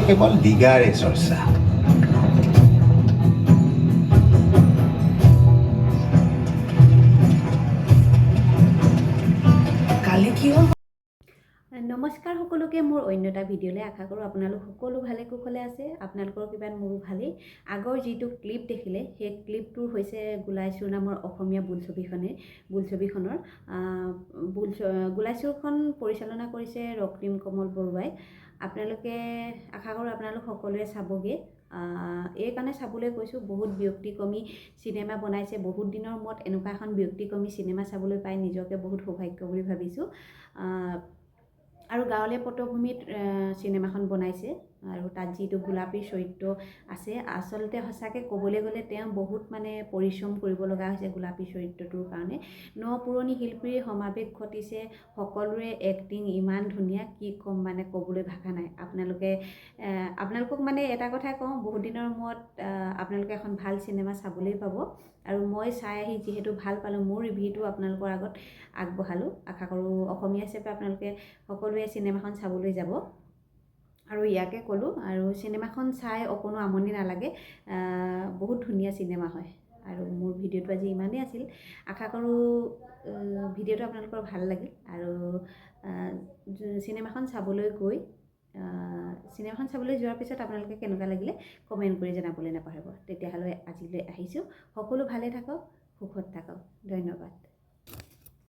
Cable লিগাৰে চৰ্চা। কালি কি হ'ল? নমস্কাৰ সকলোকে মোৰ অন্য এটা ভিডিঅ'লৈ আশা কৰোঁ আপোনালোক সকলো ভালে কুশলে আছে। আপোনালোকৰ কিবা মোৰো ভালেই। আগৰ যিটো ক্লিপ দেখিলে সেই ক্লিপটোৰ হৈছে গোলাইচুৰ নামৰ অসমীয়া বোলছবিখনৰ গোলাইচুৰখন পৰিচালনা কৰিছে ৰক্তিম কমল বৰুৱাই। আপোনালোকে আশা কৰোঁ আপোনালোক সকলোৱে চাবগৈ। এই কাৰণে চাবলৈ কৈছোঁ, বহুত ব্যক্তিক্ৰমী চিনেমা বনাইছে। বহুত দিনৰ মূৰত এনেকুৱা এখন ব্যক্তিক্ৰমী চিনেমা চাবলৈ পাই নিজকে বহুত সৌভাগ্য বুলি ভাবিছোঁ। আৰু গাঁৱলীয়া পটভূমিত চিনেমাখন বনাইছে আৰু তাত যিটো গোলাপী চৰিত্ৰ আছে, আচলতে সঁচাকৈ ক'বলৈ গ'লে তেওঁ বহুত পৰিশ্ৰম কৰিব লগা হৈছে গোলাপী চৰিত্ৰটোৰ কাৰণে। পুৰণি শিল্পীৰ সমাৱেশ ঘটিছে, সকলোৰে এক্টিং ইমান ধুনীয়া, কি ক'ম ক'বলৈ ভাষা নাই। আপোনালোকক এটা কথাই কওঁ, বহুত দিনৰ মূৰত আপোনালোকে এখন ভাল চিনেমা চাবলৈ পাব। আৰু মই চাই আহি যিহেতু ভাল পালোঁ, মোৰ ৰিভিউটো আপোনালোকৰ আগত আগবঢ়ালোঁ। আশা কৰোঁ অসমীয়া হিচাপে আপোনালোকে সকলোৱে চিনেমাখন চাবলৈ যাব। আৰু ইয়াকে ক'লোঁ, আৰু চিনেমাখন চাই অকণো আমনি নালাগে, বহুত ধুনীয়া চিনেমা হয়। আৰু মোৰ ভিডিঅ'টো আজি ইমানেই আছিল। আশা কৰোঁ ভিডিঅ'টো আপোনালোকৰ ভাল লাগিল। আৰু চিনেমাখন চাবলৈ যোৱাৰ পিছত আপোনালোকে কেনেকুৱা লাগিলে কমেণ্ট কৰি জনাবলৈ নাপাহৰিব। তেতিয়াহ'লে আজিলৈ আহিছোঁ। সকলো ভালে থাকক, সুখত থাকক। ধন্যবাদ।